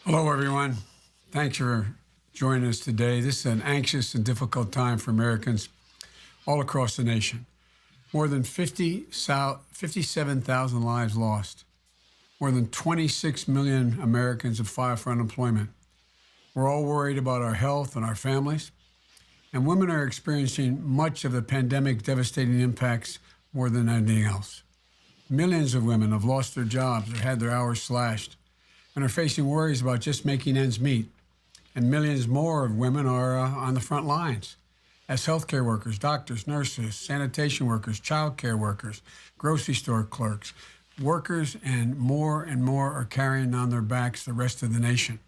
Hello, everyone. Thanks for joining us today. This is an anxious and difficult time for Americans all across the nation. More than 57,000 lives lost. More than 26 million Americans have filed for unemployment. We're all worried about our health and our families. And women are experiencing much of the pandemic's devastating impacts more than anything else. Millions of women have lost their jobs or had their hours slashed and are facing worries about just making ends meet. And millions more of women are on the front lines as healthcare workers, doctors, nurses, sanitation workers, childcare workers, grocery store clerks, workers, and more are carrying on their backs the rest of the nation.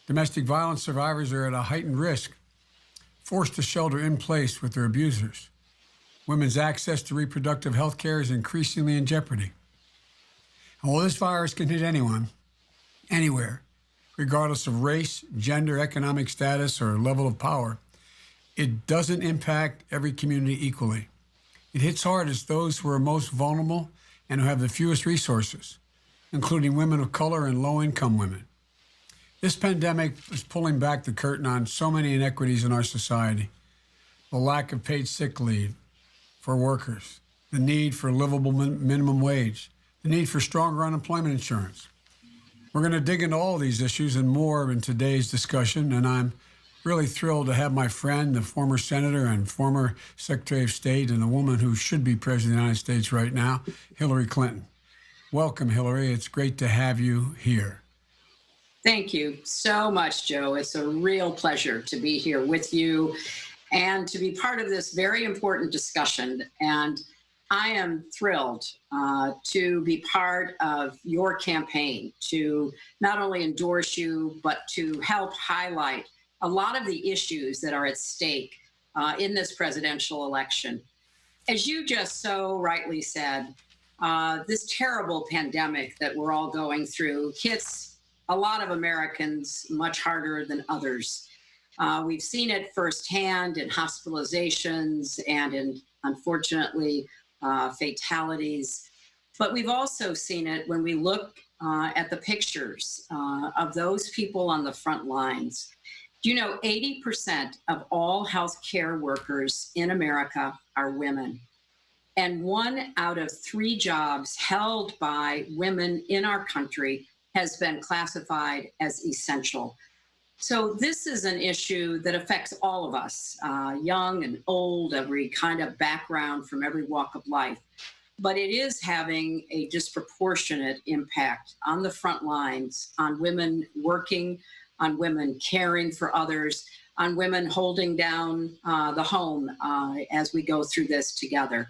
Domestic violence survivors are at a heightened risk, forced to shelter in place with their abusers. Women's access to reproductive health care is increasingly in jeopardy. And while this virus can hit anyone, anywhere, regardless of race, gender, economic status, or level of power, it doesn't impact every community equally. It hits hardest those who are most vulnerable and who have the fewest resources, including women of color and low-income women. This pandemic is pulling back the curtain on so many inequities in our society. The lack of paid sick leave for workers, the need for a livable minimum wage, the need for stronger unemployment insurance. We're going to dig into all of these issues and more in today's discussion, and I'm really thrilled to have my friend, the former senator and former Secretary of State, and the woman who should be President of the United States right now, Hillary Clinton. Welcome, Hillary. It's great to have you here. Thank you so much, Joe. It's a real pleasure to be here with you and to be part of this very important discussion. And I am thrilled to be part of your campaign to not only endorse you, but to help highlight a lot of the issues that are at stake in this presidential election. As you just so rightly said, this terrible pandemic that we're all going through hits a lot of Americans much harder than others. We've seen it firsthand in hospitalizations and in, unfortunately, fatalities. But we've also seen it when we look at the pictures of those people on the front lines. You know, 80% of all healthcare workers in America are women. And 1 out of 3 jobs held by women in our country has been classified as essential. So this is an issue that affects all of us, young and old, every kind of background from every walk of life. But it is having a disproportionate impact on the front lines, on women working, on women caring for others, on women holding down the home as we go through this together.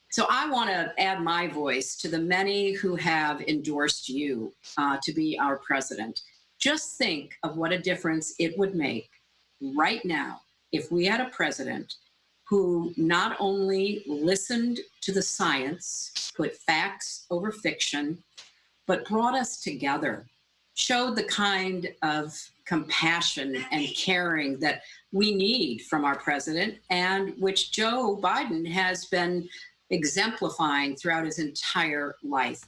So I want to add my voice to the many who have endorsed you to be our president. Just think of what a difference it would make right now if we had a president who not only listened to the science, put facts over fiction, but brought us together, showed the kind of compassion and caring that we need from our president, and which Joe Biden has been exemplifying throughout his entire life.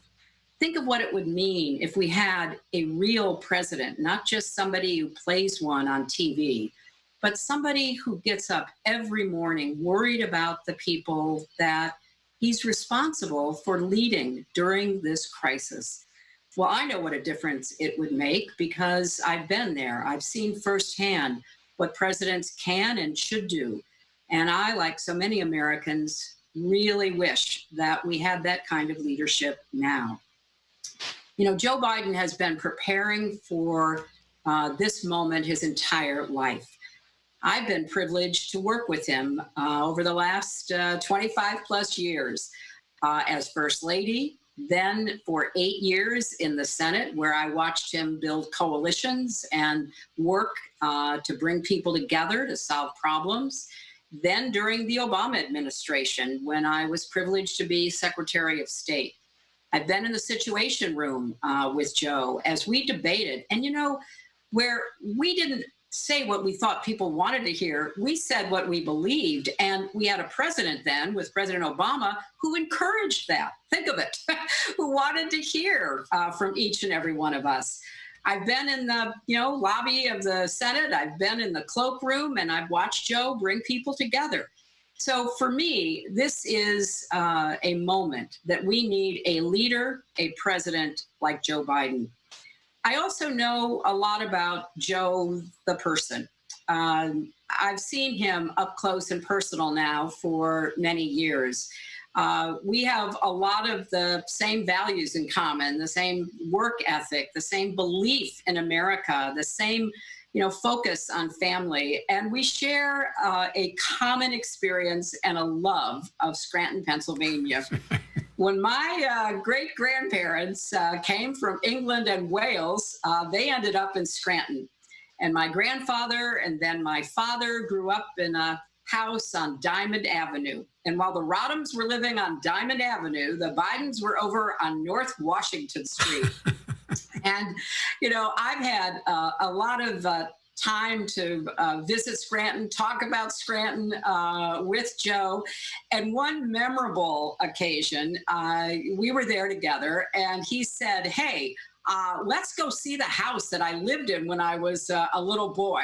Think of what it would mean if we had a real president, not just somebody who plays one on TV, but somebody who gets up every morning worried about the people that he's responsible for leading during this crisis. Well, I know what a difference it would make because I've been there. I've seen firsthand what presidents can and should do. And I, like so many Americans, really wish that we had that kind of leadership now. You know, Joe Biden has been preparing for this moment his entire life. I've been privileged to work with him over the last 25 plus years as First Lady, then for 8 years in the Senate, where I watched him build coalitions and work to bring people together to solve problems. Then during the Obama administration, when I was privileged to be Secretary of State. I've been in the Situation Room with Joe as we debated. And you know, where we didn't say what we thought people wanted to hear. We said what we believed. And we had a president then with President Obama who encouraged that. Think of it, who wanted to hear from each and every one of us. I've been in the lobby of the Senate. I've been in the cloakroom, and I've watched Joe bring people together. So for me, this is a moment that we need a leader, a president like Joe Biden. I also know a lot about Joe, the person. I've seen him up close and personal now for many years. We have a lot of the same values in common, the same work ethic, the same belief in America, the same focus on family. And we share a common experience and a love of Scranton, Pennsylvania. When my great-grandparents came from England and Wales, they ended up in Scranton. And my grandfather and then my father grew up in a house on Diamond Avenue. And while the Rodhams were living on Diamond Avenue, the Bidens were over on North Washington Street. And, I've had a lot of time to visit Scranton, talk about Scranton with Joe. And one memorable occasion, we were there together, and he said, hey, let's go see the house that I lived in when I was a little boy.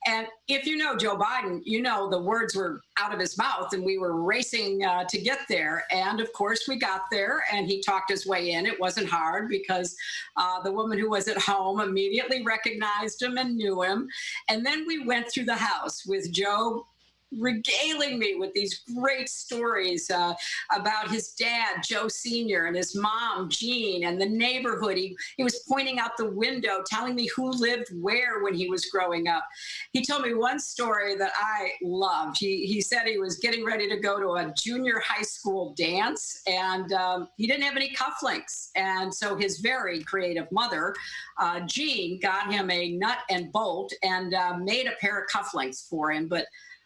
And if you know Joe Biden, the words were out of his mouth, and we were racing to get there. And of course, we got there, and he talked his way in. It wasn't hard because the woman who was at home immediately recognized him and knew him. And then we went through the house with Joe regaling me with these great stories about his dad, Joe Sr., and his mom, Jean, and the neighborhood. He was pointing out the window, telling me who lived where when he was growing up. He told me one story that I loved. He said he was getting ready to go to a junior high school dance, and he didn't have any cufflinks. And so his very creative mother, Jean, got him a nut and bolt and made a pair of cufflinks for him. But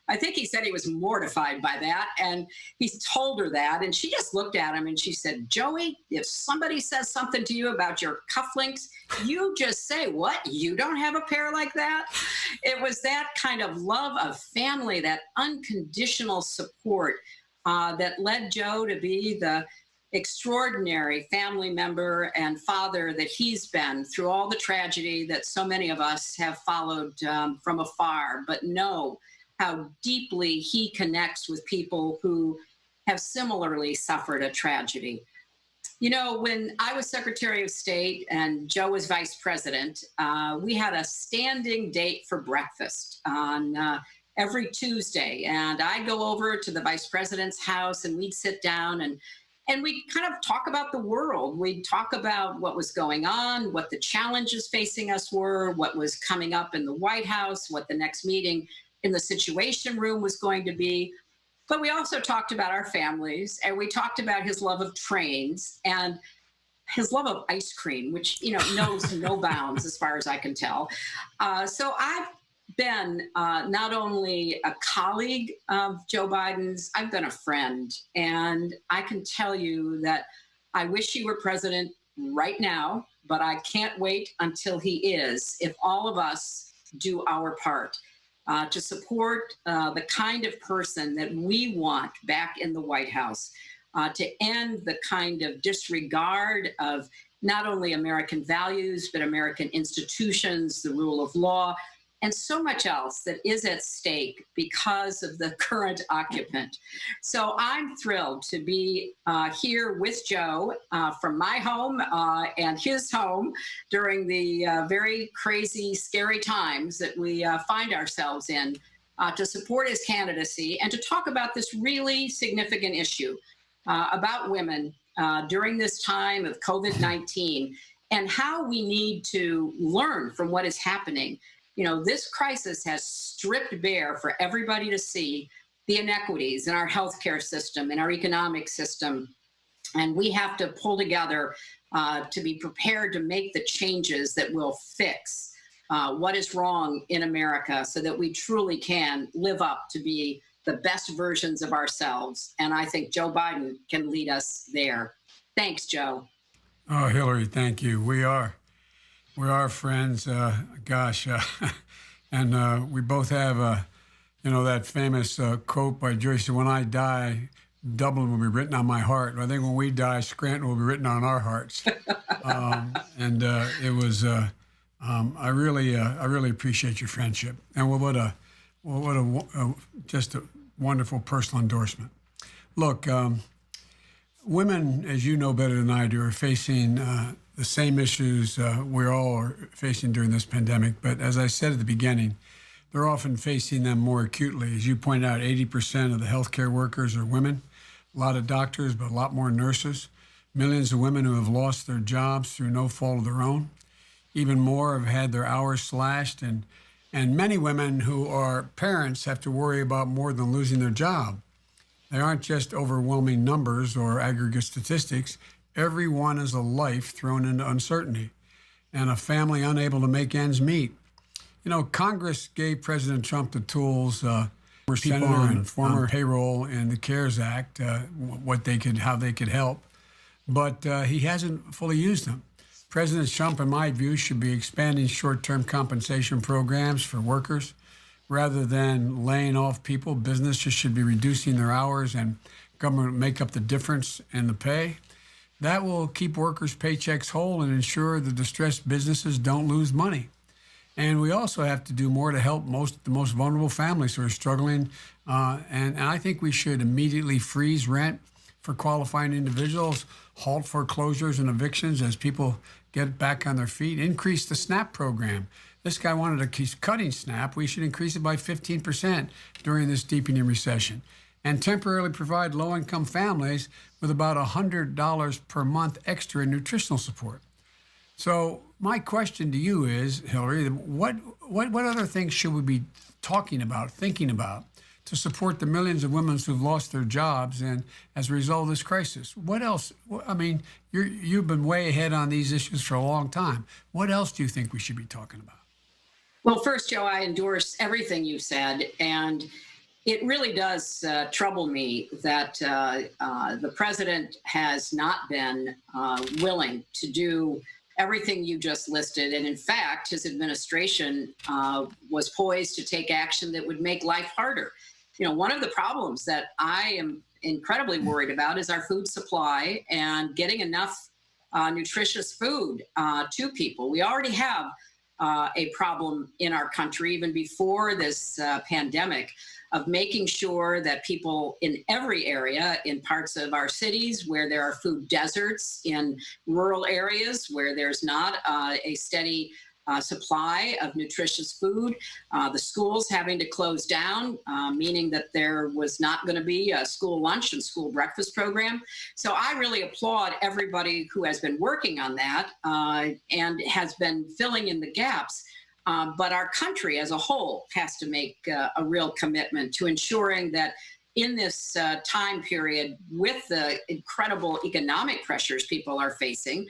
I think he said he was mortified by that, and he told her that, and she just looked at him and she said, Joey, if somebody says something to you about your cufflinks, you just say, what? You don't have a pair like that? It was that kind of love of family, that unconditional support that led Joe to be the extraordinary family member and father that he's been through all the tragedy that so many of us have followed from afar, but know how deeply he connects with people who have similarly suffered a tragedy. When I was Secretary of State and Joe was Vice President, we had a standing date for breakfast on every Tuesday. And I'd go over to the Vice President's house, and we'd sit down and we'd kind of talk about the world. We'd talk about what was going on, what the challenges facing us were, what was coming up in the White House, what the next meeting in the Situation Room was going to be. But we also talked about our families, and we talked about his love of trains and his love of ice cream, which, knows no bounds as far as I can tell. So I've been not only a colleague of Joe Biden's, I've been a friend. And I can tell you that I wish he were president right now, but I can't wait until he is, if all of us do our part. To support the kind of person that we want back in the White House, to end the kind of disregard of not only American values, but American institutions, the rule of law, and so much else that is at stake because of the current occupant. So I'm thrilled to be here with Joe from my home and his home during the very crazy, scary times that we find ourselves in, to support his candidacy and to talk about this really significant issue about women during this time of COVID-19 and how we need to learn from what is happening. This crisis has stripped bare for everybody to see the inequities in our healthcare system, in our economic system. And we have to pull together to be prepared to make the changes that will fix what is wrong in America so that we truly can live up to be the best versions of ourselves. And I think Joe Biden can lead us there. Thanks, Joe. Oh, Hillary, thank you. We are friends. And we both have, that famous quote by Joyce, when I die, Dublin will be written on my heart. I think when we die, Scranton will be written on our hearts. And it was, I really appreciate your friendship. And just a wonderful personal endorsement. Look, women, as you know better than I do, are facing the same issues we all are facing during this pandemic. But as I said at the beginning, they're often facing them more acutely. As you pointed out, 80% of the healthcare workers are women, a lot of doctors, but a lot more nurses, millions of women who have lost their jobs through no fault of their own. Even more have had their hours slashed, and many women who are parents have to worry about more than losing their job. They aren't just overwhelming numbers or aggregate statistics. Everyone is a life thrown into uncertainty and a family unable to make ends meet. Congress gave President Trump the tools, former senator and former payroll in the CARES Act, how they could help, but he hasn't fully used them. President Trump, in my view, should be expanding short-term compensation programs for workers. Rather than laying off people, businesses should be reducing their hours and government will make up the difference in the pay. That will keep workers' paychecks whole and ensure the distressed businesses don't lose money. And we also have to do more to help the most vulnerable families who are struggling. And I think we should immediately freeze rent for qualifying individuals, halt foreclosures and evictions as people get back on their feet, increase the SNAP program. This guy wanted to keep cutting SNAP. We should increase it by 15% during this deepening recession, and temporarily provide low-income families with about $100 per month extra in nutritional support. So my question to you is, Hillary, what other things should we be talking about, thinking about, to support the millions of women who've lost their jobs and as a result of this crisis? What else? I mean, you've been way ahead on these issues for a long time. What else do you think we should be talking about? Well, first, Joe, I endorse everything you said. And it really does trouble me that the president has not been willing to do everything you just listed. And in fact, his administration was poised to take action that would make life harder. One of the problems that I am incredibly worried about is our food supply and getting enough nutritious food to people. We already have a problem in our country, even before this pandemic, of making sure that people in every area, in parts of our cities where there are food deserts, in rural areas where there's not a steady supply of nutritious food, the schools having to close down, meaning that there was not going to be a school lunch and school breakfast program. So I really applaud everybody who has been working on that and has been filling in the gaps. But our country as a whole has to make a real commitment to ensuring that in this time period, with the incredible economic pressures people are facing,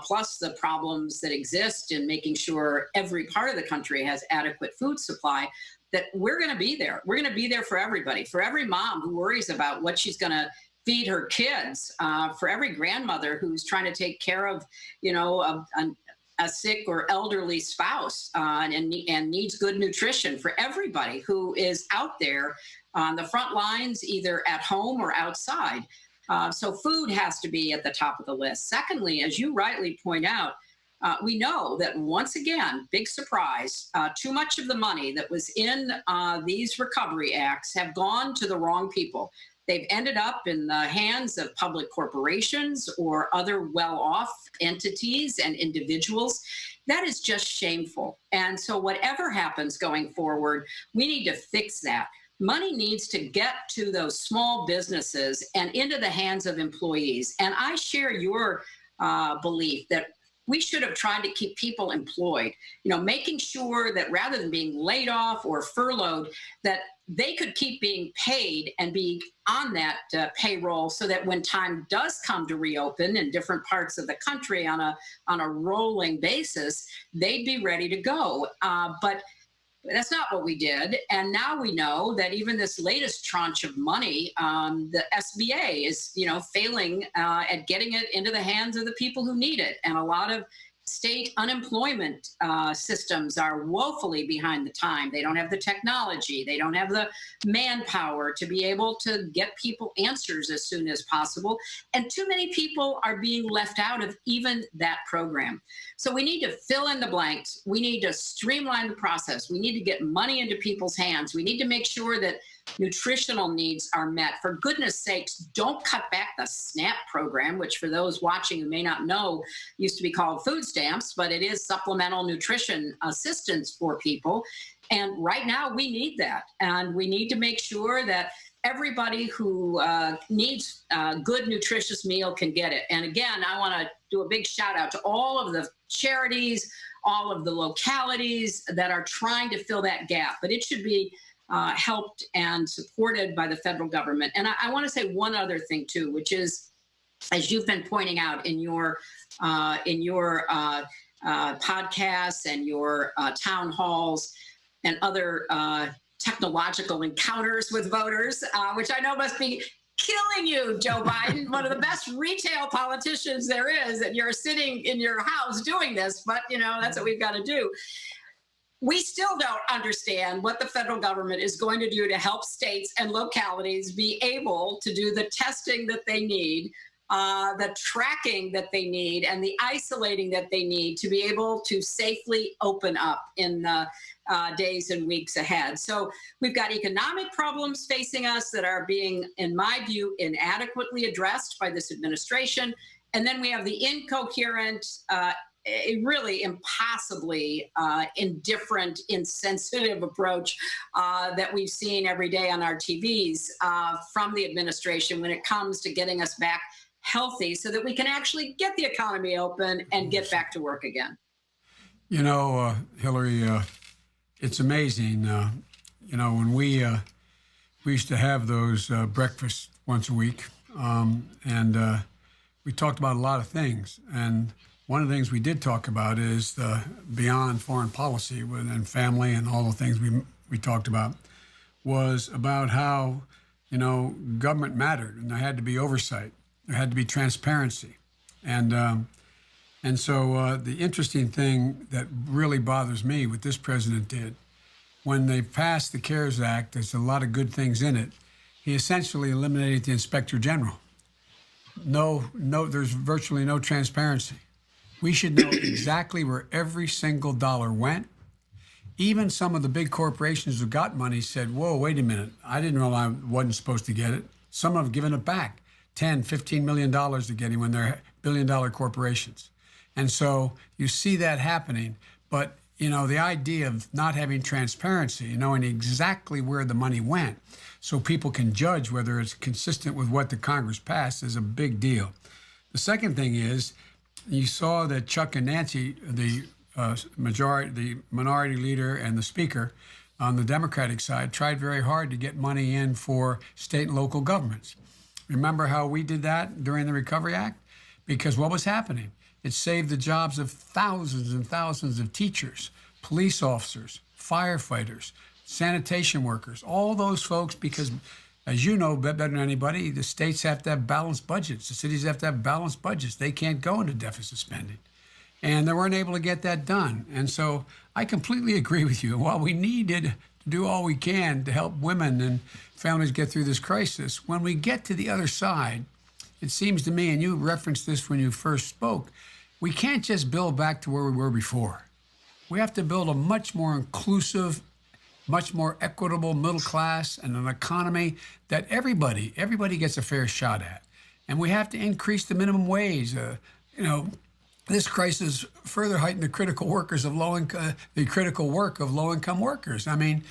plus the problems that exist in making sure every part of the country has adequate food supply, that we're going to be there. We're going to be there for everybody, for every mom who worries about what she's going to feed her kids, for every grandmother who's trying to take care of, a sick or elderly spouse and needs good nutrition, for everybody who is out there on the front lines, either at home or outside. So food has to be at the top of the list. Secondly, as you rightly point out, we know that once again, big surprise, too much of the money that was in these recovery acts have gone to the wrong people. They've ended up in the hands of public corporations or other well-off entities and individuals. That is just shameful. And so whatever happens going forward, we need to fix that. Money needs to get to those small businesses and into the hands of employees. And I share your belief that we should have tried to keep people employed, making sure that rather than being laid off or furloughed, that they could keep being paid and be on that payroll, so that when time does come to reopen in different parts of the country on a rolling basis, they'd be ready to go. But that's not what we did. And now we know that even this latest tranche of money, the SBA is, failing at getting it into the hands of the people who need it. And a lot of state unemployment systems are woefully behind the time. They don't have the technology. They don't have the manpower to be able to get people answers as soon as possible. And too many people are being left out of even that program. So we need to fill in the blanks. We need to streamline the process. We need to get money into people's hands. We need to make sure that nutritional needs are met. For goodness sakes, don't cut back the SNAP program, which for those watching who may not know, used to be called food stamps, but it is supplemental nutrition assistance for people. And right now we need that. And we need to make sure that everybody who needs a good, nutritious meal can get it. And again, I want to do a big shout out to all of the charities, all of the localities that are trying to fill that gap. But it should be helped and supported by the federal government. And I want to say one other thing too, which is, as you've been pointing out in your podcasts and your town halls and other technological encounters with voters, which I know must be killing you, Joe Biden, one of the best retail politicians there is, and you're sitting in your house doing this, but that's what we've got to do. We still don't understand what the federal government is going to do to help states and localities be able to do the testing that they need, the tracking that they need, and the isolating that they need to be able to safely open up in the days and weeks ahead. So we've got economic problems facing us that are being, in my view, inadequately addressed by this administration. And then we have the incoherent, really impossibly indifferent, insensitive approach that we've seen every day on our TVs from the administration when it comes to getting us back healthy so that we can actually get the economy open and get back to work again. Hillary, it's amazing. When we used to have those breakfasts once a week, and we talked about a lot of things. And one of the things we did talk about is the beyond foreign policy and family and all the things we talked about was about how, government mattered and there had to be oversight. There had to be transparency. And so the interesting thing that really bothers me, what this president did, when they passed the CARES Act, there's a lot of good things in it. He essentially eliminated the inspector general. There's virtually no transparency. We should know exactly where every single dollar went. Even some of the big corporations who got money said, whoa, wait a minute. I didn't know I wasn't supposed to get it. Some have given it back, $10, $15 million to getting when they're billion-dollar corporations. And so you see that happening. But, the idea of not having transparency, knowing exactly where the money went so people can judge whether it's consistent with what the Congress passed is a big deal. The second thing is, you saw that Chuck and Nancy, the minority leader and the speaker on the Democratic side, tried very hard to get money in for state and local governments. Remember how we did that during the Recovery Act? Because what was happening? It saved the jobs of thousands and thousands of teachers, police officers, firefighters, sanitation workers, all those folks, because as you know better than anybody, the states have to have balanced budgets. The cities have to have balanced budgets. They can't go into deficit spending. And they weren't able to get that done. And so I completely agree with you. And while we needed to do all we can to help women and families get through this crisis, when we get to the other side, it seems to me, and you referenced this when you first spoke, we can't just build back to where we were before. We have to build a much more inclusive, much more equitable middle class and an economy that everybody gets a fair shot at. And we have to increase the minimum wage. This crisis further heightened the critical work of low-income workers. I mean,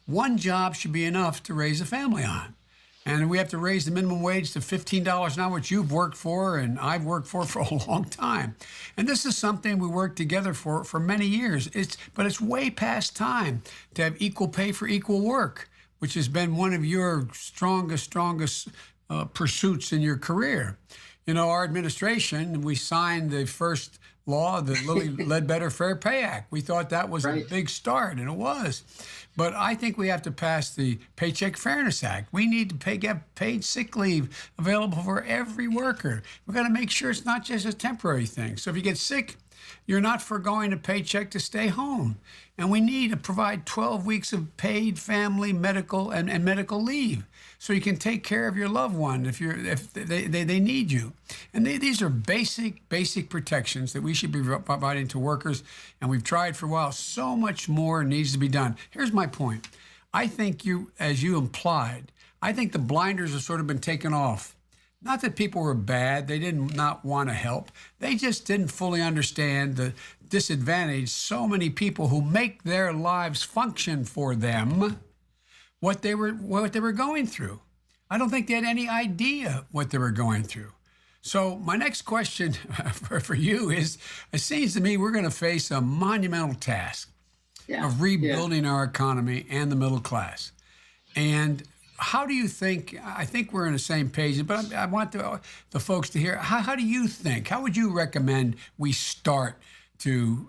one job should be enough to raise a family on. And we have to raise the minimum wage to $15 an hour, which you've worked for and I've worked for a long time. And this is something we worked together for many years. But it's way past time to have equal pay for equal work, which has been one of your strongest pursuits in your career. Our administration, we signed the first law, the Lilly Ledbetter Fair Pay Act. We thought that was a big start, and it was. But I think we have to pass the Paycheck Fairness Act. We need to get paid sick leave available for every worker. We've got to make sure it's not just a temporary thing. So if you get sick, You're not foregoing a paycheck to stay home. And we need to provide 12 weeks of paid family, medical, and medical leave so you can take care of your loved one if they need you. And these are basic protections that we should be providing to workers. And we've tried for a while. So much more needs to be done. Here's my point. I think as you implied, I think the blinders have sort of been taken off. Not that people were bad, they did not want to help. They just didn't fully understand the disadvantage so many people who make their lives function for them, what they were going through. I don't think they had any idea what they were going through. So my next question for you is, it seems to me we're going to face a monumental task of rebuilding our economy and the middle class. And how do you think, I think we're on the same page, but I want the folks to hear, how do you think, how would you recommend we start to,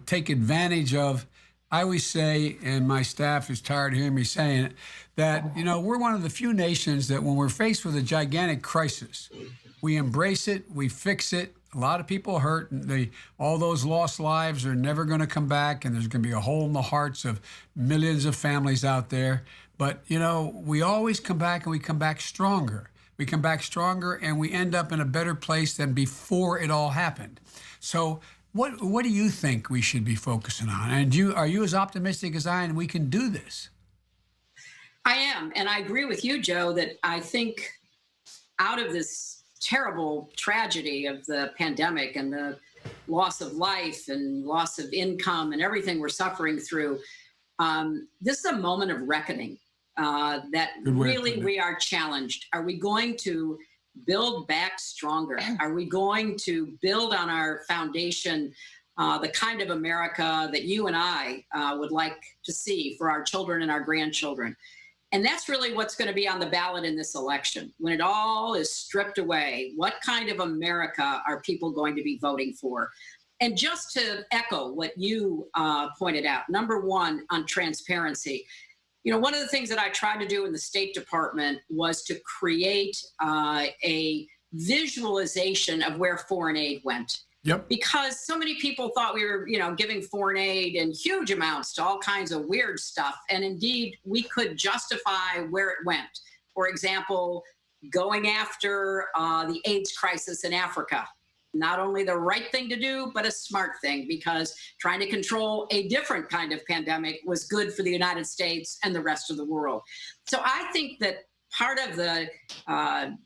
take advantage of, I always say, and my staff is tired of hearing me saying it, that, we're one of the few nations that when we're faced with a gigantic crisis, we embrace it, we fix it. A lot of people hurt, and all those lost lives are never going to come back, and there's going to be a hole in the hearts of millions of families out there. But, we always come back, and we come back stronger. We come back stronger, and we end up in a better place than before it all happened. So what do you think we should be focusing on? And are you as optimistic as I am we can do this? I am. And I agree with you, Joe, that I think out of this terrible tragedy of the pandemic and the loss of life and loss of income and everything we're suffering through, this is a moment of reckoning. That really we are challenged. Are we going to build back stronger? Are we going to build on our foundation, the kind of America that you and I would like to see for our children and our grandchildren? And that's really what's going to be on the ballot in this election. When it all is stripped away, what kind of America are people going to be voting for? And just to echo what you pointed out, number one, on transparency. One of the things that I tried to do in the State Department was to create a visualization of where foreign aid went. Yep. Because so many people thought we were, giving foreign aid in huge amounts to all kinds of weird stuff. And indeed, we could justify where it went. For example, going after the AIDS crisis in Africa. Not only the right thing to do, but a smart thing, because trying to control a different kind of pandemic was good for the United States and the rest of the world. So I think that part of the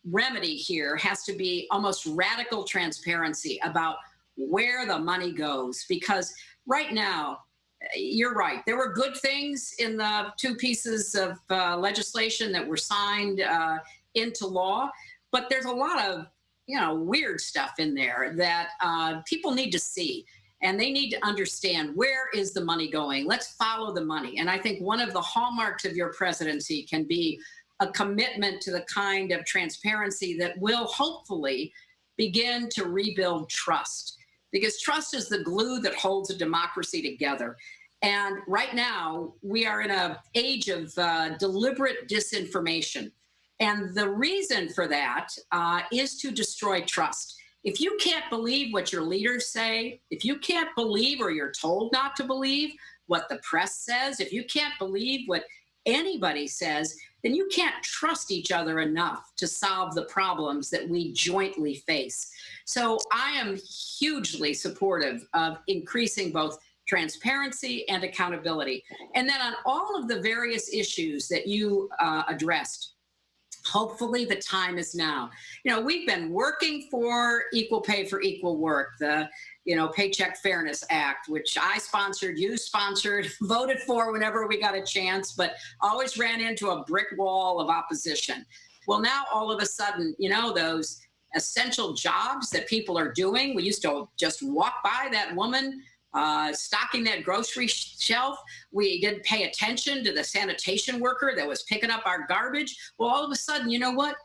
remedy here has to be almost radical transparency about where the money goes, because right now, you're right. There were good things in the two pieces of legislation that were signed into law, but there's a lot of weird stuff in there that people need to see, and they need to understand, where is the money going? Let's follow the money. And I think one of the hallmarks of your presidency can be a commitment to the kind of transparency that will hopefully begin to rebuild trust, because trust is the glue that holds a democracy together. And right now, we are in an age of deliberate disinformation. And the reason for that is to destroy trust. If you can't believe what your leaders say, if you can't believe, or you're told not to believe, what the press says, if you can't believe what anybody says, then you can't trust each other enough to solve the problems that we jointly face. So I am hugely supportive of increasing both transparency and accountability. And then on all of the various issues that you addressed, hopefully the time is now. We've been working for equal pay for equal work, the Paycheck Fairness Act, which I sponsored, you sponsored, voted for whenever we got a chance, but always ran into a brick wall of opposition. Well, now all of a sudden, those essential jobs that people are doing, we used to just walk by that woman stocking that grocery shelf. We didn't pay attention to the sanitation worker that was picking up our garbage. Well, all of a sudden, you know what?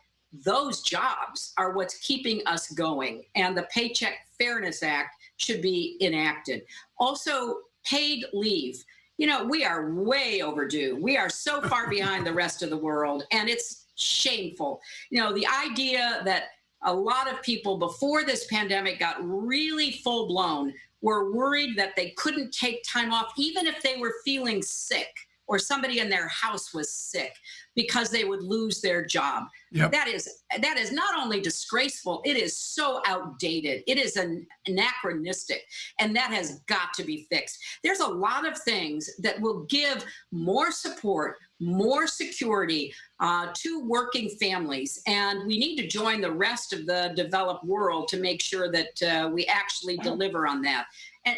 Those jobs are what's keeping us going. And the Paycheck Fairness Act should be enacted. Also, paid leave. We are way overdue. We are so far behind the rest of the world, and it's shameful. The idea that a lot of people before this pandemic got really full blown were worried that they couldn't take time off, even if they were feeling sick or somebody in their house was sick, because they would lose their job. Yep. That is not only disgraceful, it is so outdated. It is anachronistic, and that has got to be fixed. There's a lot of things that will give more support, more security to working families, and we need to join the rest of the developed world to make sure that we actually deliver on that.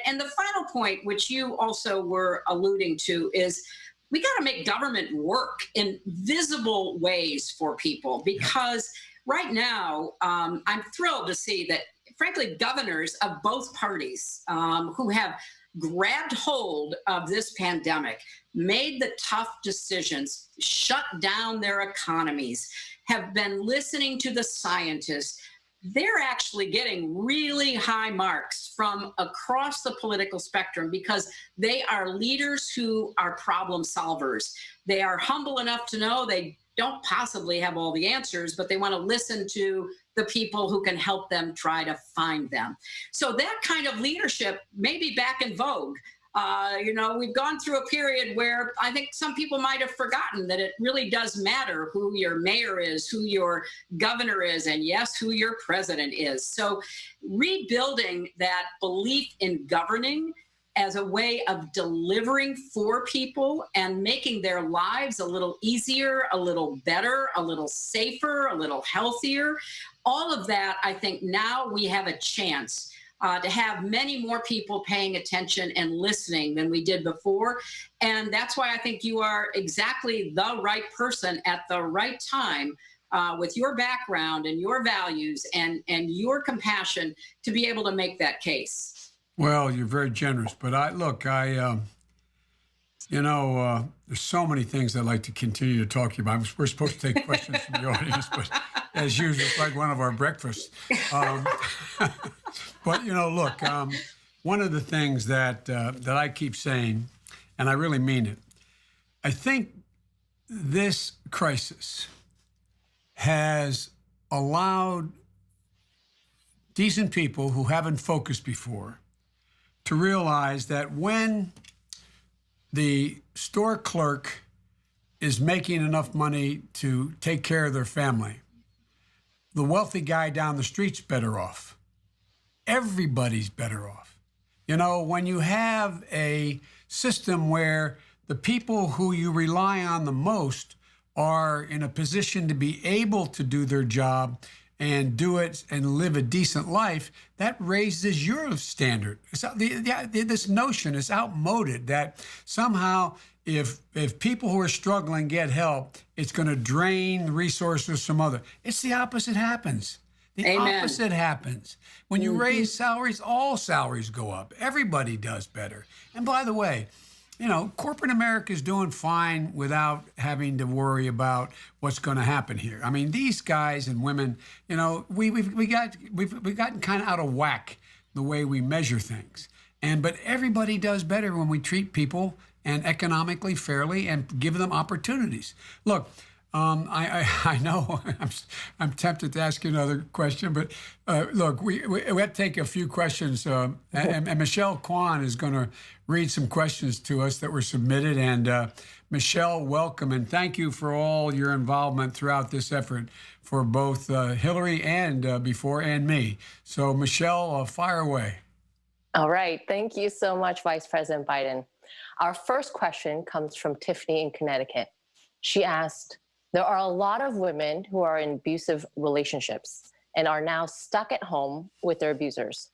And the final point, which you also were alluding to, is we got to make government work in visible ways for people, because right now I'm thrilled to see that, frankly, governors of both parties who have grabbed hold of this pandemic, made the tough decisions, shut down their economies, have been listening to the scientists. They're actually getting really high marks from across the political spectrum, because they are leaders who are problem solvers. They are humble enough to know they don't possibly have all the answers, but they want to listen to the people who can help them try to find them. So that kind of leadership may be back in vogue. We've gone through a period where I think some people might have forgotten that it really does matter who your mayor is, who your governor is, and yes, who your president is. So rebuilding that belief in governing as a way of delivering for people and making their lives a little easier, a little better, a little safer, a little healthier. All of that, I think now we have a chance to have many more people paying attention and listening than we did before. And that's why I think you are exactly the right person at the right time with your background and your values and your compassion to be able to make that case. Well, you're very generous, but there's so many things I'd like to continue to talk to you about. We're supposed to take questions from the audience, but as usual, it's like one of our breakfasts. But look, one of the things that I keep saying, and I really mean it, I think this crisis has allowed decent people who haven't focused before to realize that when the store clerk is making enough money to take care of their family, the wealthy guy down the street's better off. Everybody's better off. When you have a system where the people who you rely on the most are in a position to be able to do their job and do it and live a decent life, that raises your standard. This notion is outmoded that somehow if people who are struggling get help, it's going to drain resources from others. It's the opposite happens. The Amen. Opposite happens. When you raise salaries, all salaries go up. Everybody does better. And by the way, corporate America is doing fine without having to worry about what's going to happen here. I mean, these guys and women, we've gotten kind of out of whack the way we measure things. But everybody does better when we treat people and economically fairly and give them opportunities. Look, I know I'm tempted to ask you another question, but look, we have to take a few questions, and Michelle Kwan is going to read some questions to us that were submitted. And Michelle, welcome, and thank you for all your involvement throughout this effort for both Hillary and before and me. So Michelle, fire away. All right, thank you so much, Vice President Biden. Our first question comes from Tiffany in Connecticut. She asked, there are a lot of women who are in abusive relationships and are now stuck at home with their abusers.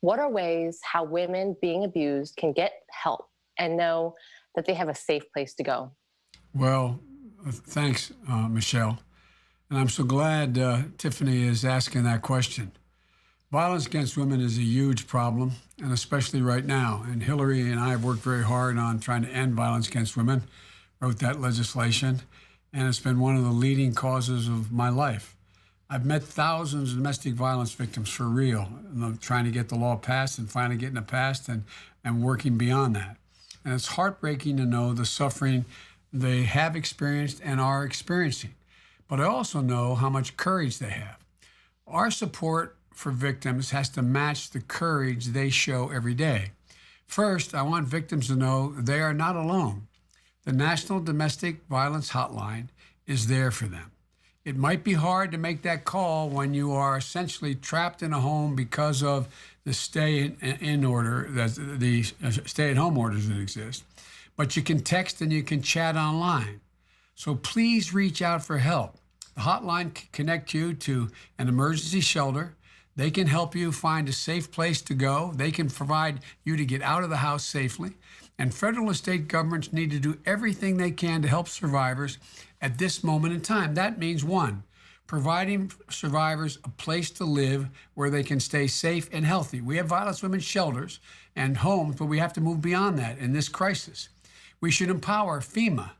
What are ways how women being abused can get help and know that they have a safe place to go? Well, thanks, Michelle. And I'm so glad Tiffany is asking that question. Violence against women is a huge problem, and especially right now. And Hillary and I have worked very hard on trying to end violence against women, wrote that legislation, and it's been one of the leading causes of my life. I've met thousands of domestic violence victims for real, trying to get the law passed and finally getting it passed and working beyond that. And it's heartbreaking to know the suffering they have experienced and are experiencing. But I also know how much courage they have. Our support for victims has to match the courage they show every day. First, I want victims to know they are not alone. The National Domestic Violence Hotline is there for them. It might be hard to make that call when you are essentially trapped in a home because of the stay-in order, the stay-at-home orders that exist. But you can text and you can chat online. So please reach out for help. The hotline can connect you to an emergency shelter. They can help you find a safe place to go. They can provide you to get out of the house safely. And federal and state governments need to do everything they can to help survivors at this moment in time. That means, one, providing survivors a place to live where they can stay safe and healthy. We have violence women's shelters and homes, but we have to move beyond that in this crisis. We should empower FEMA,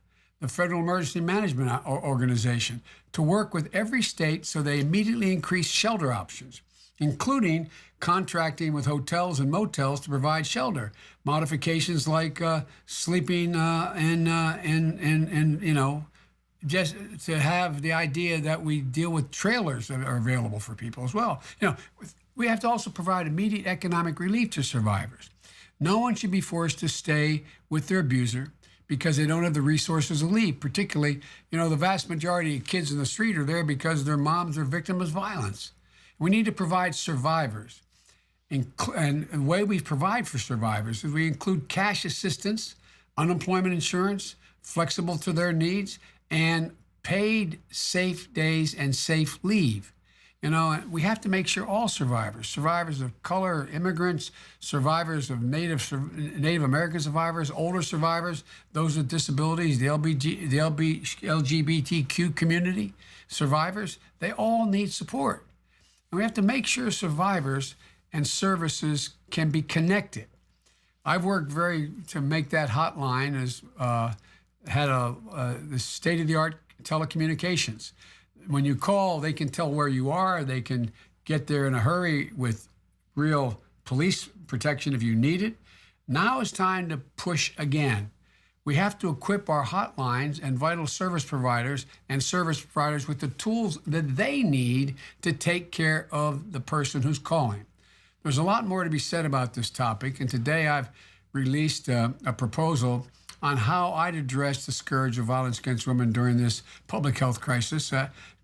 the Federal Emergency Management Organization, to work with every state so they immediately increase shelter options, including contracting with hotels and motels to provide shelter. Modifications like sleeping just to have the idea that we deal with trailers that are available for people as well. We have to also provide immediate economic relief to survivors. No one should be forced to stay with their abuser because they don't have the resources to leave. Particularly, the vast majority of kids in the street are there because their moms are victims of violence. We need to provide survivors. And the way we provide for survivors is we include cash assistance, unemployment insurance, flexible to their needs, and paid safe days and safe leave. We have to make sure all survivors of color, immigrants, survivors of Native American survivors, older survivors, those with disabilities, the LGBTQ community survivors, they all need support. And we have to make sure survivors and services can be connected. I've worked to make that hotline had the state-of-the-art telecommunications. When you call, they can tell where you are. They can get there in a hurry with real police protection if you need it. Now it's time to push again. We have to equip our hotlines and vital service providers with the tools that they need to take care of the person who's calling. There's a lot more to be said about this topic, and today I've released a proposal on how I'd address the scourge of violence against women during this public health crisis.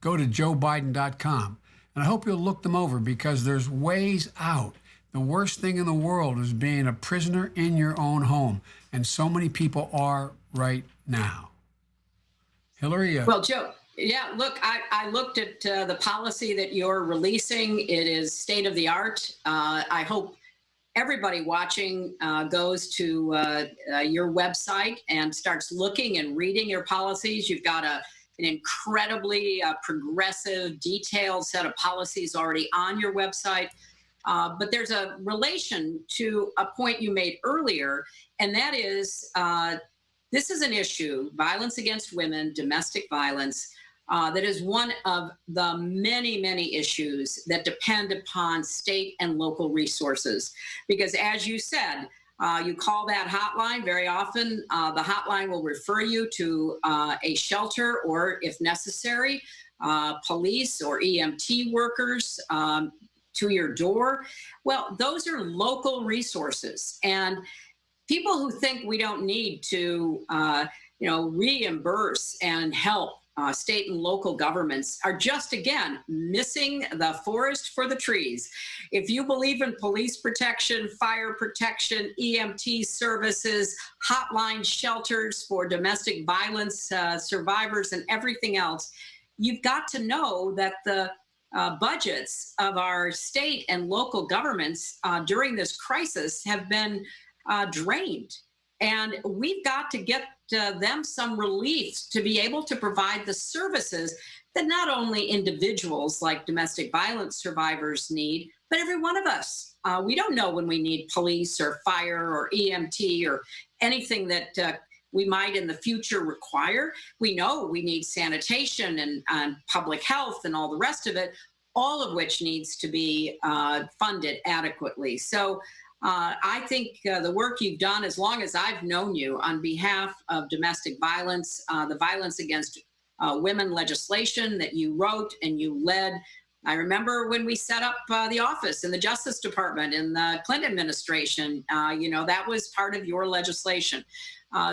Go to joebiden.com. And I hope you'll look them over because there's ways out. The worst thing in the world is being a prisoner in your own home. And so many people are right now. Hillary? Well, Joe, yeah, look, I looked at the policy that you're releasing. It is state of the art. I hope everybody watching goes to your website and starts looking and reading your policies. You've got an incredibly progressive, detailed set of policies already on your website. But there's a relation to a point you made earlier, and that is this is an issue, violence against women, domestic violence, that is one of the many, many issues that depend upon state and local resources. Because as you said, you call that hotline, very often the hotline will refer you to a shelter or, if necessary, police or EMT workers to your door. Well, those are local resources. And people who think we don't need to, reimburse and help state and local governments are just, again, missing the forest for the trees. If you believe in police protection, fire protection, EMT services, hotline shelters for domestic violence survivors and everything else, you've got to know that the budgets of our state and local governments during this crisis have been drained. And we've got to get them some relief to be able to provide the services that not only individuals like domestic violence survivors need, but every one of us. We don't know when we need police or fire or EMT or anything that we might in the future require. We know we need sanitation and public health and all the rest of it, all of which needs to be funded adequately. So I think the work you've done, as long as I've known you, on behalf of domestic violence, the violence against women legislation that you wrote and you led, I remember when we set up the office in the Justice Department in the Clinton administration, that was part of your legislation.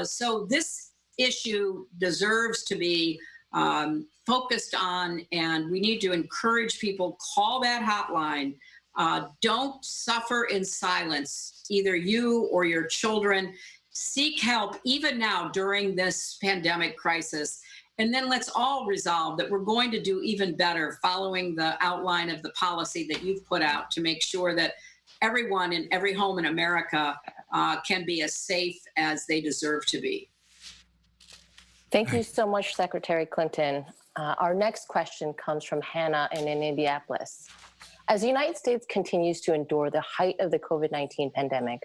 So this issue deserves to be focused on, and we need to encourage people, call that hotline. Don't suffer in silence, either you or your children. Seek help even now during this pandemic crisis. And then let's all resolve that we're going to do even better following the outline of the policy that you've put out to make sure that everyone in every home in America can be as safe as they deserve to be. Thank you so much, Secretary Clinton. Our next question comes from Hannah in Indianapolis. As the United States continues to endure the height of the COVID-19 pandemic,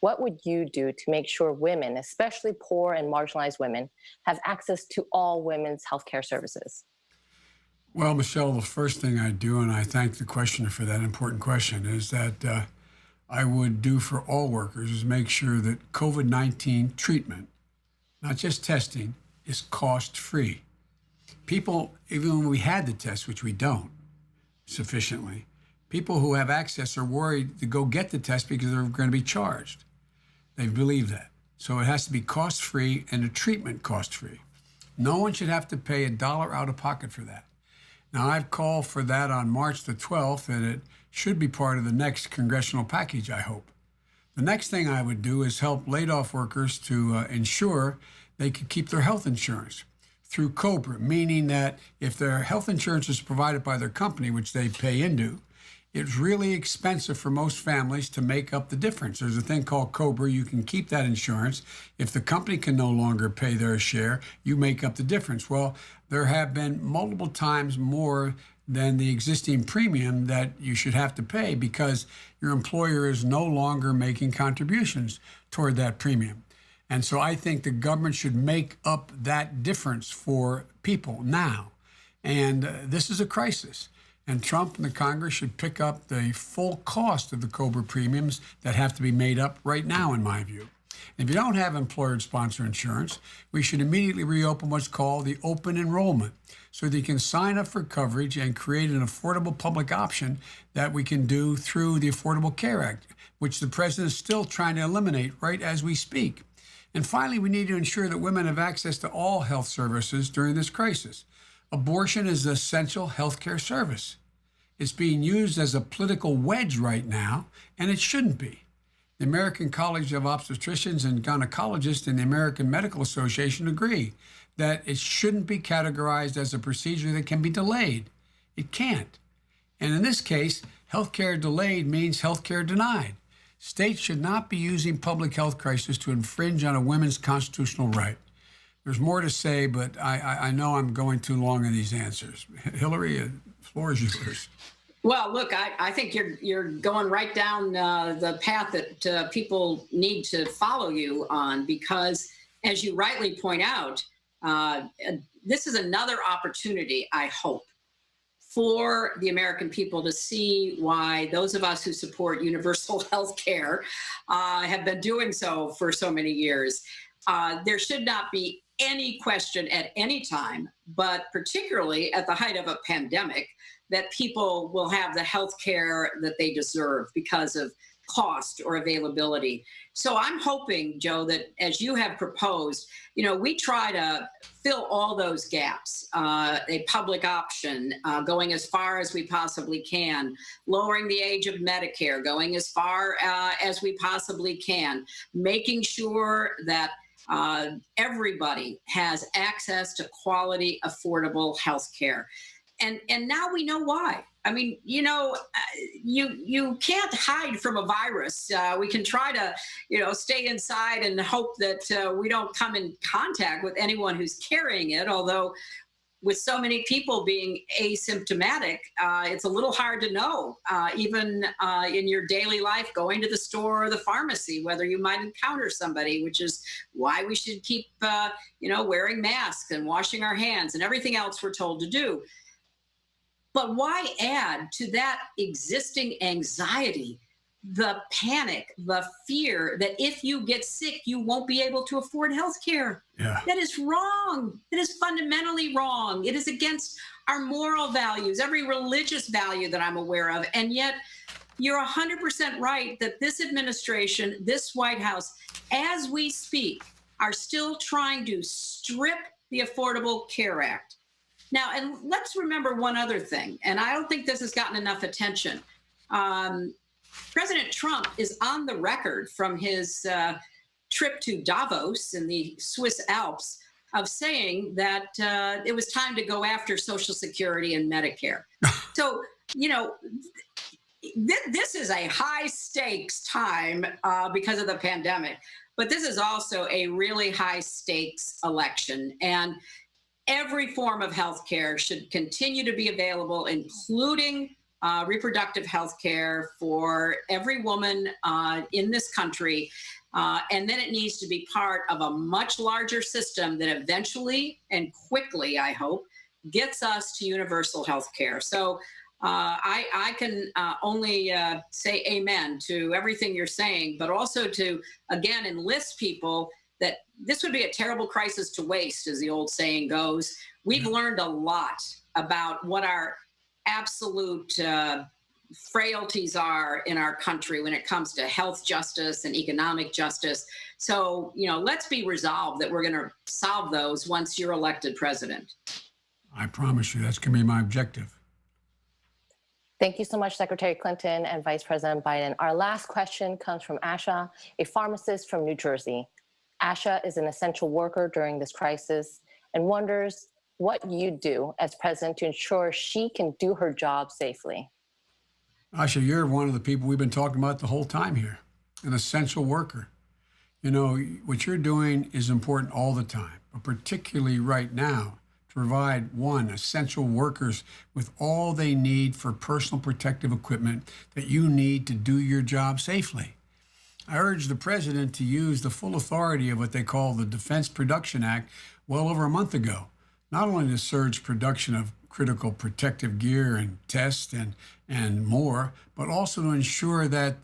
what would you do to make sure women, especially poor and marginalized women, have access to all women's healthcare services? Well, Michelle, the first thing I do, and I thank the questioner for that important question, is that I would do for all workers is make sure that COVID-19 treatment, not just testing, is cost-free. People, even when we had the test, which we don't sufficiently, people who have access are worried to go get the test because they're going to be charged. They believe that. So it has to be cost-free and the treatment cost-free. No one should have to pay a dollar out of pocket for that. Now, I've called for that on March the 12th, and it should be part of the next congressional package, I hope. The next thing I would do is help laid-off workers to ensure they could keep their health insurance through COBRA, meaning that if their health insurance is provided by their company, which they pay into, it's really expensive for most families to make up the difference. There's a thing called COBRA. You can keep that insurance. If the company can no longer pay their share, you make up the difference. Well, there have been multiple times more than the existing premium that you should have to pay because your employer is no longer making contributions toward that premium. And so I think the government should make up that difference for people now. And this is a crisis. And Trump and the Congress should pick up the full cost of the COBRA premiums that have to be made up right now, in my view. And if you don't have employer-sponsored insurance, we should immediately reopen what's called the open enrollment so that you can sign up for coverage and create an affordable public option that we can do through the Affordable Care Act, which the president is still trying to eliminate right as we speak. And finally, we need to ensure that women have access to all health services during this crisis. Abortion is an essential health care service. It's being used as a political wedge right now, and it shouldn't be. The American College of Obstetricians and Gynecologists and the American Medical Association agree that it shouldn't be categorized as a procedure that can be delayed. It can't. And in this case, healthcare delayed means healthcare denied. States should not be using public health crisis to infringe on a woman's constitutional right. There's more to say, but I know I'm going too long in these answers. Hillary, the floor is yours. Well, look, I think you're going right down the path that people need to follow you on, because as you rightly point out, this is another opportunity, I hope, for the American people to see why those of us who support universal health care have been doing so for so many years. There should not be any question at any time, but particularly at the height of a pandemic, that people will have the health care that they deserve because of cost or availability. So I'm hoping, Joe, that as you have proposed, we try to fill all those gaps, a public option, going as far as we possibly can, lowering the age of Medicare, going as far as we possibly can, making sure that everybody has access to quality, affordable health care. And now we know why. I mean, you can't hide from a virus. We can try to, stay inside and hope that we don't come in contact with anyone who's carrying it. Although with so many people being asymptomatic, it's a little hard to know, even in your daily life, going to the store or the pharmacy, whether you might encounter somebody, which is why we should keep, wearing masks and washing our hands and everything else we're told to do. But why add to that existing anxiety, the panic, the fear that if you get sick, you won't be able to afford health care? Yeah. That is wrong. It is fundamentally wrong. It is against our moral values, every religious value that I'm aware of. And yet you're 100% right that this administration, this White House, as we speak, are still trying to strip the Affordable Care Act. Now, and let's remember one other thing, and I don't think this has gotten enough attention. President Trump is on the record from his trip to Davos in the Swiss Alps of saying that it was time to go after Social Security and Medicare. So, you know, this is a high stakes time because of the pandemic, but this is also a really high stakes election. And every form of health care should continue to be available, including reproductive health care for every woman in this country. And then it needs to be part of a much larger system that eventually and quickly, I hope, gets us to universal health care. So I can only say amen to everything you're saying, but also to, again, enlist people that this would be a terrible crisis to waste, as the old saying goes. We've learned a lot about what our absolute frailties are in our country when it comes to health justice and economic justice. So, you know, let's be resolved that we're going to solve those once you're elected president. I promise you that's going to be my objective. Thank you so much, Secretary Clinton and Vice President Biden. Our last question comes from Asha, a pharmacist from New Jersey. Asha is an essential worker during this crisis and wonders what you do as president to ensure she can do her job safely. Asha, you're one of the people we've been talking about the whole time here, an essential worker. You know, what you're doing is important all the time, but particularly right now, to provide, one, essential workers with all they need for personal protective equipment that you need to do your job safely. I urge the president to use the full authority of what they call the Defense Production Act well over a month ago, not only to surge production of critical protective gear and tests and more, but also to ensure that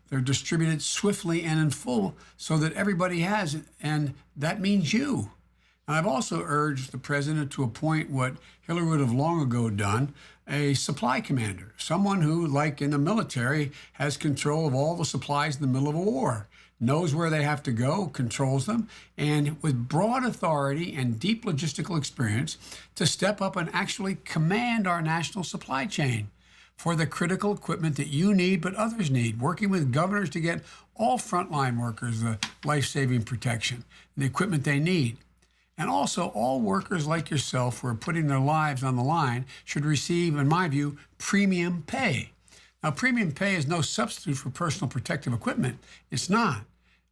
they're distributed swiftly and in full so that everybody has it, and that means you. And I've also urged the president to appoint what Hillary would have long ago done, a supply commander, someone who, like in the military, has control of all the supplies in the middle of a war, knows where they have to go, controls them, and with broad authority and deep logistical experience to step up and actually command our national supply chain for the critical equipment that you need but others need, working with governors to get all frontline workers the life-saving protection and the equipment they need. And also, all workers like yourself who are putting their lives on the line should receive, in my view, premium pay. Now, premium pay is no substitute for personal protective equipment. It's not.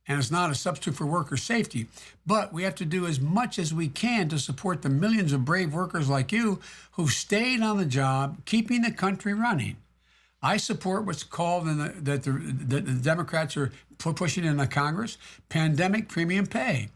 And it's not a substitute for worker safety. But we have to do as much as we can to support the millions of brave workers like you who've stayed on the job, keeping the country running. I support what's called, that the Democrats are pushing in the Congress, pandemic premium pay.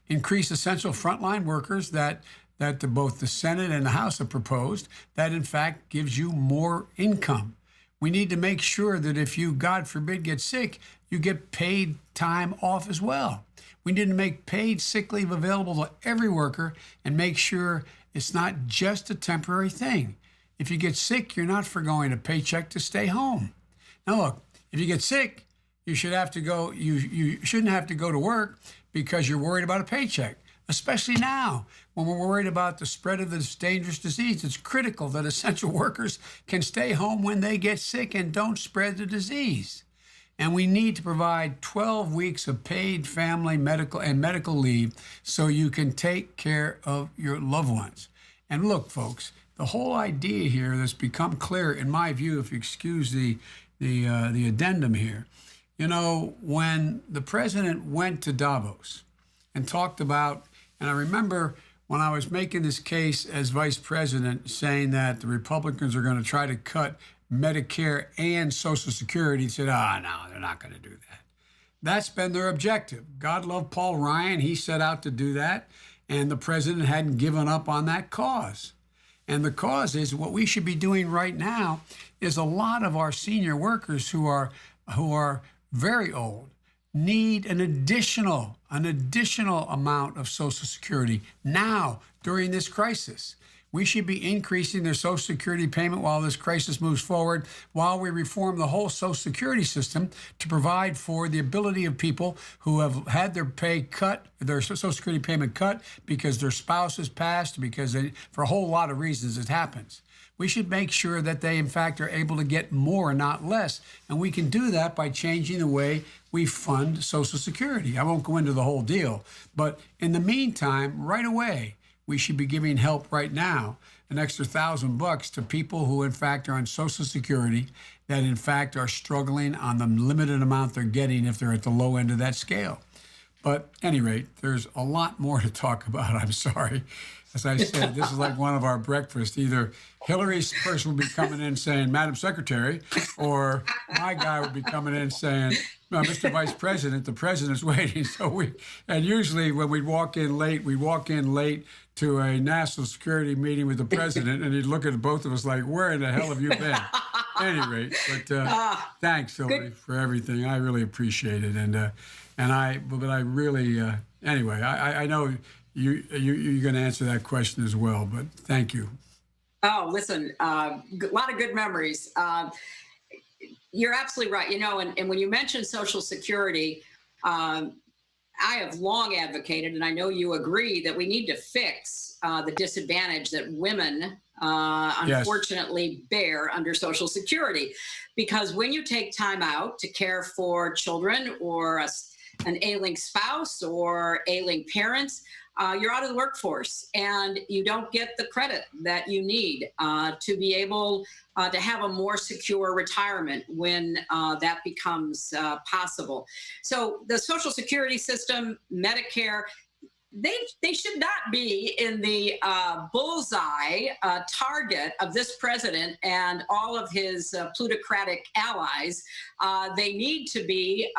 Increase essential frontline workers that both the Senate and the House have proposed, that in fact gives you more income. We need to make sure that if you, God forbid, get sick, you get paid time off as well. We need to make paid sick leave available to every worker and make sure it's not just a temporary thing. If you get sick, you're not foregoing a paycheck to stay home. Now look, if you get sick, you should have to go. You shouldn't have to go to work because you're worried about a paycheck. Especially now, when we're worried about the spread of this dangerous disease, it's critical that essential workers can stay home when they get sick and don't spread the disease. And we need to provide 12 weeks of paid family, medical leave so you can take care of your loved ones. And look, folks, the whole idea here that's become clear, in my view, if you excuse the addendum here, you know, when the president went to Davos and talked about, and I remember when I was making this case as vice president saying that the Republicans are going to try to cut Medicare and Social Security, he said, no, they're not going to do that. That's been their objective. God love Paul Ryan. He set out to do that, and the president hadn't given up on that cause. And the cause is what we should be doing right now is a lot of our senior workers who are very old need an additional amount of Social Security now during this crisis. We should be increasing their Social Security payment while this crisis moves forward, while we reform the whole Social Security system to provide for the ability of people who have had their pay cut, their Social Security payment cut because their spouse has passed, because for a whole lot of reasons it happens. We should make sure that they, in fact, are able to get more, not less. And we can do that by changing the way we fund Social Security. I won't go into the whole deal. But in the meantime, right away, we should be giving help right now, an extra $1,000 to people who, in fact, are on Social Security, that, in fact, are struggling on the limited amount they're getting if they're at the low end of that scale. But at any rate, there's a lot more to talk about. I'm sorry. As I said, this is like one of our breakfasts. Either Hillary's person would be coming in saying, Madam Secretary, or my guy would be coming in saying, no, Mr. Vice President, the president's waiting. And usually when we walk in late to a national security meeting with the president, and he'd look at both of us like, where in the hell have you been? At any rate, but thanks, Hillary, for everything. I really appreciate it. But I really, anyway, I know you're going to answer that question as well, but thank you. Oh, listen, a lot of good memories. You're absolutely right. And when you mention Social Security, I have long advocated, and I know you agree, that we need to fix the disadvantage that women unfortunately bear under Social Security. Because when you take time out to care for children or an ailing spouse or ailing parents, you're out of the workforce and you don't get the credit that you need to be able to have a more secure retirement when that becomes possible. So the Social Security system, Medicare, they should not be in the bullseye target of this president and all of his plutocratic allies. They need to be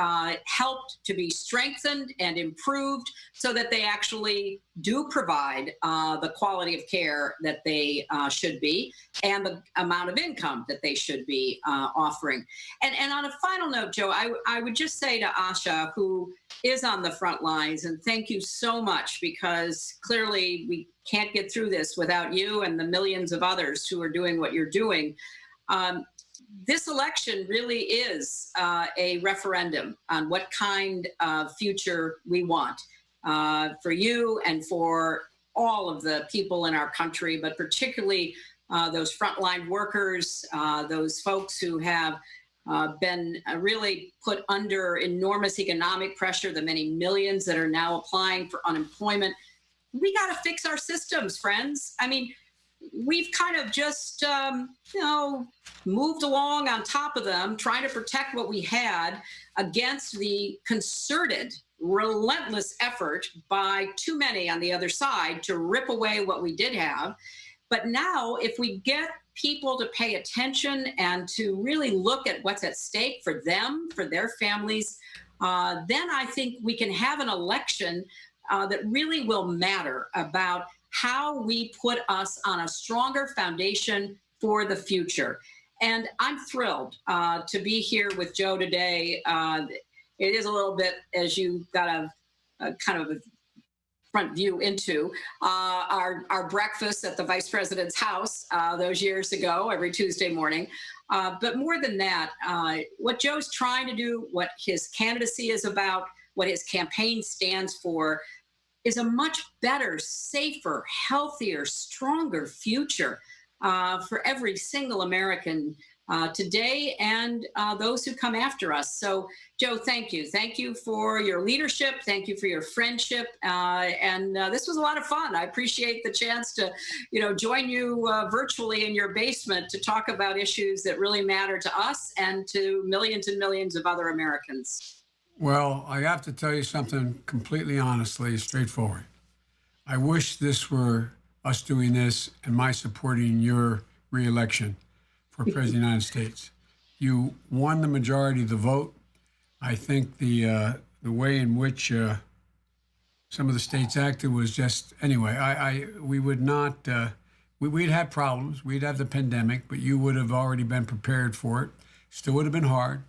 helped to be strengthened and improved so that they actually do provide the quality of care that they should be and the amount of income that they should be offering. And on a final note, Joe, I would just say to Asha, who is on the front lines, and thank you so much, because clearly we can't get through this without you and the millions of others who are doing what you're doing. This election really is a referendum on what kind of future we want for you and for all of the people in our country, but particularly those frontline workers, those folks who have been really put under enormous economic pressure, the many millions that are now applying for unemployment. We got to fix our systems, friends. I mean, we've kind of just, moved along on top of them, trying to protect what we had against the concerted, relentless effort by too many on the other side to rip away what we did have. But now, if we get people to pay attention and to really look at what's at stake for them, for their families, then I think we can have an election that really will matter about how we put us on a stronger foundation for the future. And I'm thrilled to be here with Joe today. It is a little bit, as you got a kind of a front view into our breakfast at the Vice President's house those years ago, every Tuesday morning. But more than that, what Joe's trying to do, what his candidacy is about, what his campaign stands for, is a much better, safer, healthier, stronger future for every single American today and those who come after us. So, Joe, thank you. Thank you for your leadership. Thank you for your friendship. And this was a lot of fun. I appreciate the chance to, join you virtually in your basement to talk about issues that really matter to us and to millions and millions of other Americans. Well, I have to tell you something completely honestly, straightforward. I wish this were us doing this and my supporting your reelection for President of the United States. You won the majority of the vote. I think the way in which some of the states acted was just, anyway, we would not, we'd have problems. We'd have the pandemic, but you would have already been prepared for it. Still would have been hard,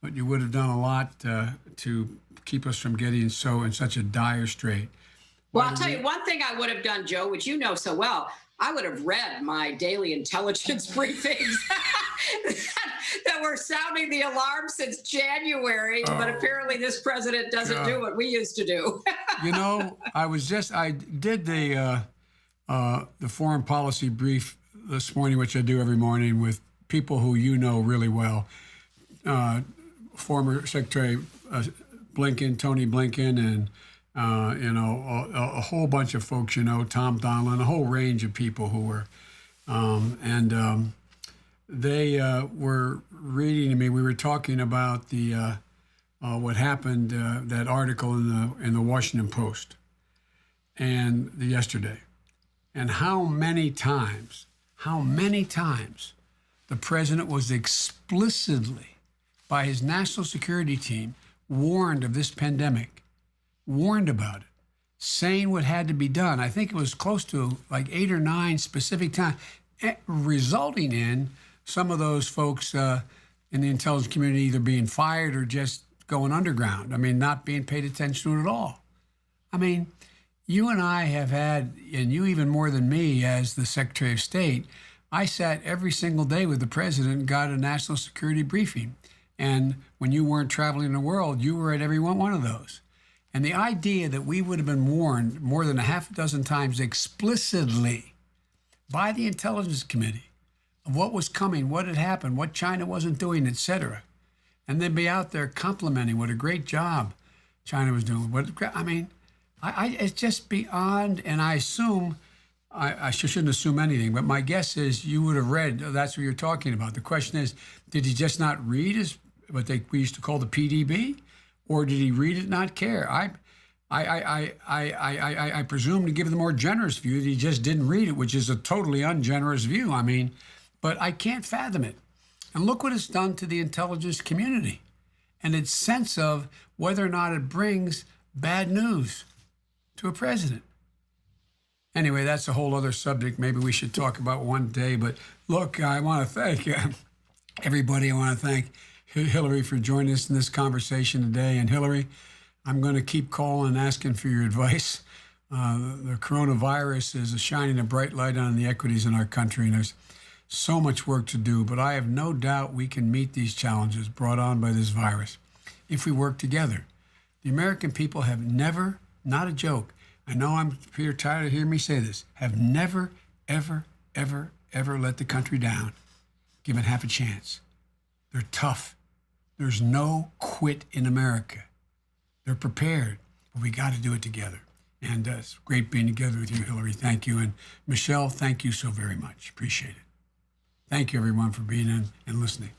but you would have done a lot to keep us from getting in such a dire strait. Well, I'll tell you one thing I would have done, Joe, which you know so well. I would have read my daily intelligence briefings that were sounding the alarm since January, but apparently this president doesn't do what we used to do. You know, I did the foreign policy brief this morning, which I do every morning with people who you know really well. Former Secretary Blinken, Tony Blinken, and a whole bunch of folks, Tom Donilon, a whole range of people who were, they were reading to me. We were talking about the what happened, that article in the Washington Post, and yesterday, and how many times the president was explicitly, by his national security team, warned of this pandemic, warned about it, saying what had to be done. I think it was close to like 8 or 9 specific times, resulting in some of those folks in the intelligence community either being fired or just going underground. I mean, not being paid attention to it at all. I mean, you and I have had, and you even more than me as the Secretary of State, I sat every single day with the president and got a national security briefing. And when you weren't traveling the world, you were at every one of those. And the idea that we would have been warned more than a half a dozen times explicitly by the Intelligence Committee of what was coming, what had happened, what China wasn't doing, et cetera, and then be out there complimenting what a great job China was doing. It's just beyond, and I assume, I shouldn't assume anything, but my guess is you would have read, that's what you're talking about. The question is, did he just not read what we used to call the PDB? Or did he read it and not care? I presume, to give the more generous view, that he just didn't read it, which is a totally ungenerous view. I mean, but I can't fathom it. And look what it's done to the intelligence community and its sense of whether or not it brings bad news to a president. Anyway, that's a whole other subject maybe we should talk about one day. But look, I want to thank everybody. I want to thank Hillary for joining us in this conversation today. And Hillary, I'm going to keep calling and asking for your advice. The coronavirus is shining a bright light on the equities in our country, and there's so much work to do. But I have no doubt we can meet these challenges brought on by this virus if we work together. The American people have never, not a joke, I know I'm Peter tired of hearing me say this, have never, ever, ever, ever let the country down, given half a chance. They're tough. There's no quit in America. They're prepared, but we got to do it together. And it's great being together with you, Hillary. Thank you. And Michelle, thank you so very much. Appreciate it. Thank you, everyone, for being in and listening.